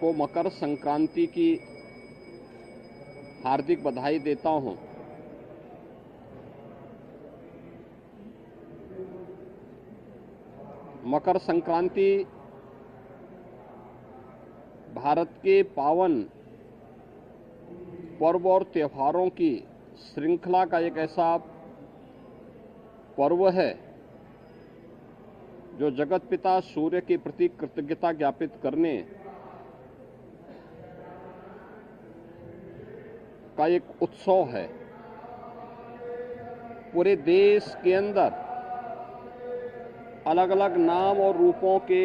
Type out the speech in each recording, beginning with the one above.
को मकर संक्रांति की हार्दिक बधाई देता हूं। मकर संक्रांति भारत के पावन पर्व और त्योहारों की श्रृंखला का एक ऐसा पर्व है जो जगत पिता सूर्य के प्रति कृतज्ञता ज्ञापित करने का एक उत्सव है। पूरे देश के अंदर अलग अलग नाम और रूपों के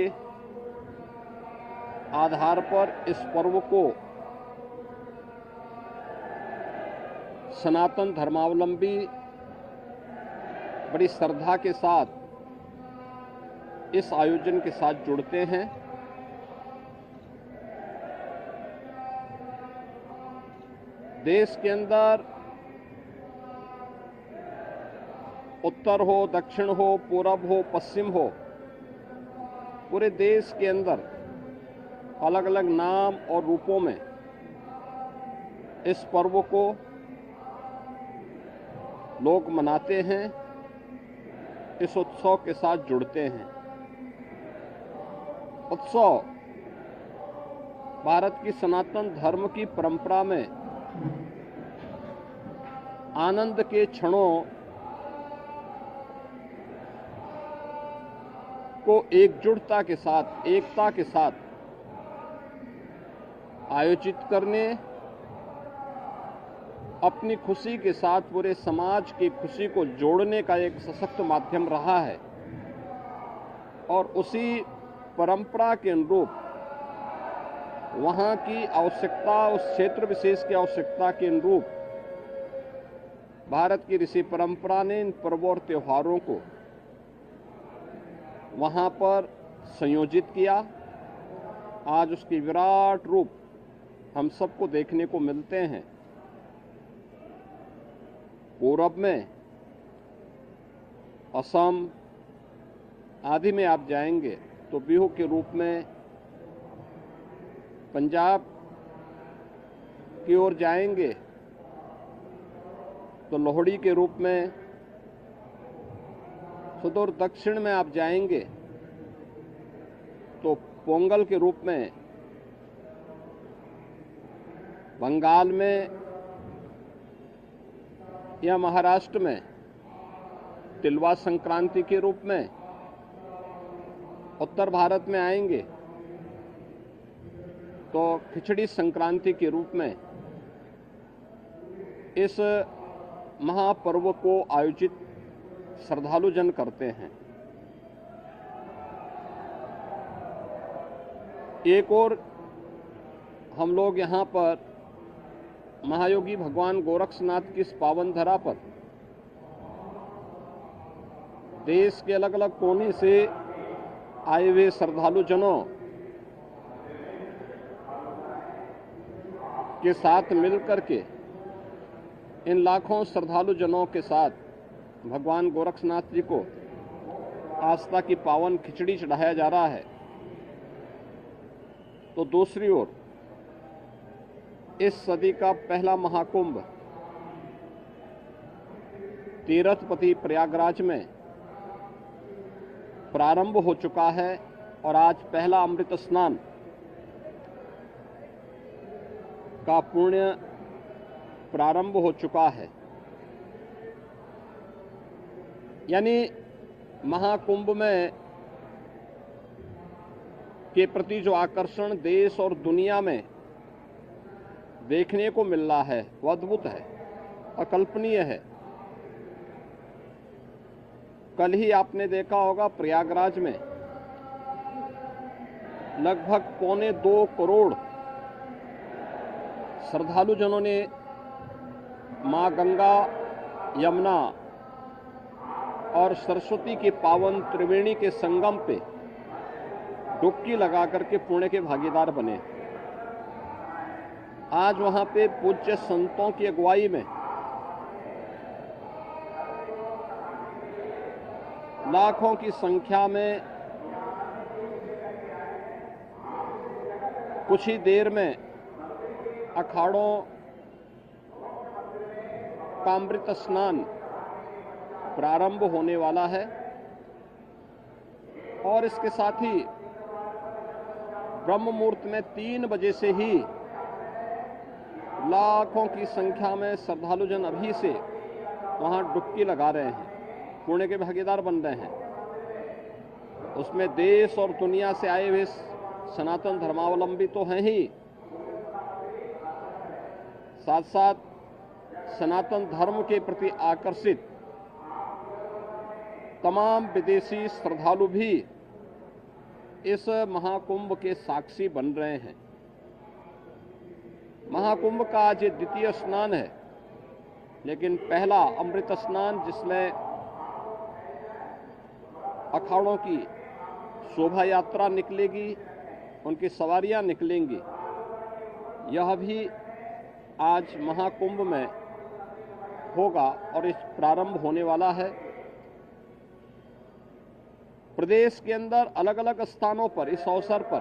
आधार पर इस पर्व को सनातन धर्मावलंबी बड़ी श्रद्धा के साथ इस आयोजन के साथ जुड़ते हैं। देश के अंदर उत्तर हो, दक्षिण हो, पूरब हो, पश्चिम हो, पूरे देश के अंदर अलग अलग नाम और रूपों में इस पर्व को लोग मनाते हैं, इस उत्सव के साथ जुड़ते हैं। उत्सव भारत की सनातन धर्म की परंपरा में आनंद के क्षणों को एकजुटता के साथ, एकता के साथ आयोजित करने, अपनी खुशी के साथ पूरे समाज की खुशी को जोड़ने का एक सशक्त माध्यम रहा है। और उसी परंपरा के अनुरूप वहां की आवश्यकता, उस क्षेत्र विशेष की आवश्यकता के अनुरूप भारत की ऋषि परंपरा ने इन पर्वों और त्योहारों को वहां पर संयोजित किया। आज उसकी विराट रूप हम सबको देखने को मिलते हैं। पूरब में असम आदि में आप जाएंगे तो बिहू के रूप में, पंजाब की ओर जाएंगे तो लोहड़ी के रूप में, सुदूर दक्षिण में आप जाएंगे तो पोंगल के रूप में, बंगाल में या महाराष्ट्र में तिलवा संक्रांति के रूप में, उत्तर भारत में आएंगे तो खिचड़ी संक्रांति के रूप में इस महापर्व को आयोजित श्रद्धालु जन करते हैं। एक और हम लोग यहाँ पर महायोगी भगवान गोरक्षनाथ की इस पावन धरा पर देश के अलग अलग कोने से आए हुए श्रद्धालु जनों के साथ मिलकर के, इन लाखों श्रद्धालु जनों के साथ भगवान गोरक्षनाथ जी को आस्था की पावन खिचड़ी चढ़ाया जा रहा है। तो दूसरी ओर इस सदी का पहला महाकुंभ तीर्थपति प्रयागराज में प्रारंभ हो चुका है और आज पहला अमृत स्नान का पुण्य प्रारंभ हो चुका है। यानी महाकुंभ में के प्रति जो आकर्षण देश और दुनिया में देखने को मिल रहा है वो अद्भुत है, अकल्पनीय है। कल ही आपने देखा होगा प्रयागराज में लगभग 1.25 करोड़ श्रद्धालु जनों ने मां गंगा, यमुना और सरस्वती के पावन त्रिवेणी के संगम पे डुबकी लगा करके पुण्य के भागीदार बने। आज वहां पे पूज्य संतों की अगुवाई में लाखों की संख्या में कुछ ही देर में अखाड़ों का अमृत स्नान प्रारंभ होने वाला है और इसके साथ ही ब्रह्म मुहूर्त में 3 बजे से ही लाखों की संख्या में श्रद्धालुजन अभी से वहां डुबकी लगा रहे हैं, पुण्य के भागीदार बन रहे हैं। उसमें देश और दुनिया से आए हुए सनातन धर्मावलंबी तो हैं ही, साथ साथ सनातन धर्म के प्रति आकर्षित तमाम विदेशी श्रद्धालु भी इस महाकुंभ के साक्षी बन रहे हैं। महाकुंभ का आज द्वितीय स्नान है, लेकिन पहला अमृत स्नान जिसमें अखाड़ों की शोभा यात्रा निकलेगी, उनकी सवारियां निकलेंगी, यह भी आज महाकुंभ में होगा और इस प्रारंभ होने वाला है। प्रदेश के अंदर अलग अलग स्थानों पर इस अवसर पर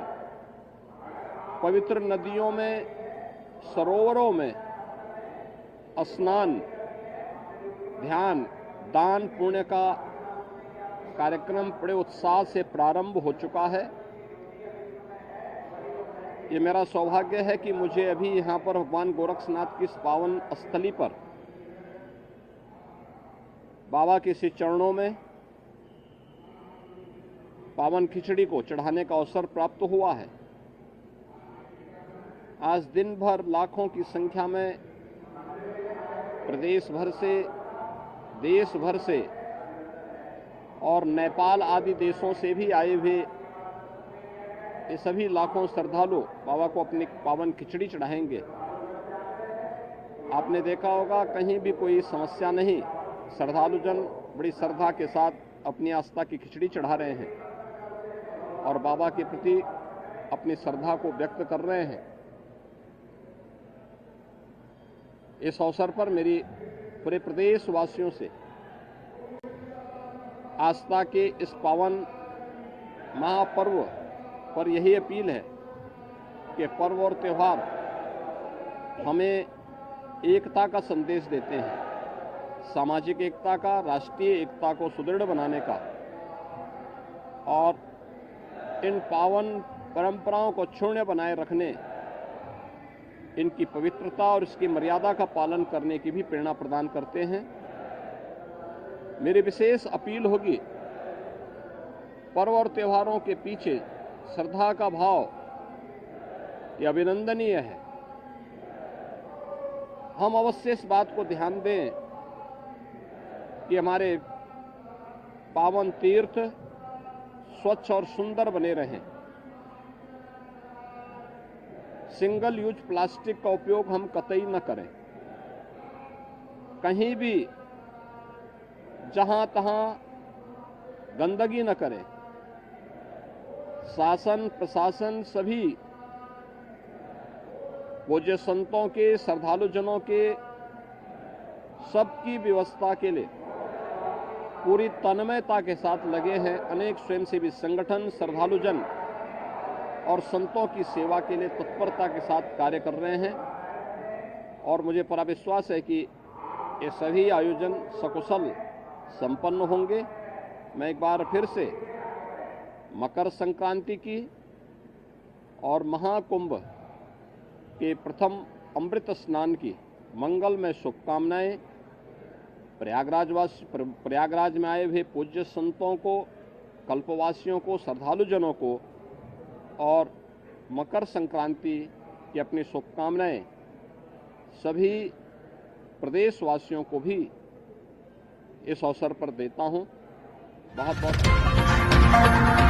पवित्र नदियों में, सरोवरों में स्नान, ध्यान, दान, पुण्य का कार्यक्रम बड़े उत्साह से प्रारंभ हो चुका है। ये मेरा सौभाग्य है कि मुझे अभी यहाँ पर भगवान गोरक्षनाथ की इस पावन स्थली पर बाबा के श्री चरणों में पावन खिचड़ी को चढ़ाने का अवसर प्राप्त हुआ है। आज दिन भर लाखों की संख्या में प्रदेश भर से, देश भर से और नेपाल आदि देशों से भी आए हुए ये सभी लाखों श्रद्धालु बाबा को अपनी पावन खिचड़ी चढ़ाएंगे। आपने देखा होगा कहीं भी कोई समस्या नहीं, श्रद्धालुजन बड़ी श्रद्धा के साथ अपनी आस्था की खिचड़ी चढ़ा रहे हैं और बाबा के प्रति अपनी श्रद्धा को व्यक्त कर रहे हैं। इस अवसर पर मेरी पूरे प्रदेश वासियों से आस्था के इस पावन महापर्व पर यही अपील है कि पर्व और त्योहार हमें एकता का संदेश देते हैं, सामाजिक एकता का, राष्ट्रीय एकता को सुदृढ़ बनाने का, और इन पावन परंपराओं को क्षुण्य बनाए रखने, इनकी पवित्रता और इसकी मर्यादा का पालन करने की भी प्रेरणा प्रदान करते हैं। मेरी विशेष अपील होगी, पर्व और त्योहारों के पीछे श्रद्धा का भाव यह अभिनंदनीय है। हम अवश्य इस बात को ध्यान दें कि हमारे पावन तीर्थ स्वच्छ और सुंदर बने रहें। सिंगल यूज प्लास्टिक का उपयोग हम कतई न करें। कहीं भी जहां तहां गंदगी न करें। शासन प्रशासन सभी पूज्य संतों के, श्रद्धालुजनों के सबकी व्यवस्था के लिए पूरी तन्मयता के साथ लगे हैं। अनेक स्वयंसेवी संगठन श्रद्धालुजन और संतों की सेवा के लिए तत्परता के साथ कार्य कर रहे हैं और मुझे पूरा विश्वास है कि ये सभी आयोजन सकुशल संपन्न होंगे। मैं एक बार फिर से मकर संक्रांति की और महाकुंभ के प्रथम अमृत स्नान की मंगलमय शुभकामनाएं प्रयागराज में आए हुए पूज्य संतों को, कल्पवासियों को, श्रद्धालुजनों को और मकर संक्रांति की अपनी शुभकामनाएं सभी प्रदेशवासियों को भी इस अवसर पर देता हूं। बहुत बहुत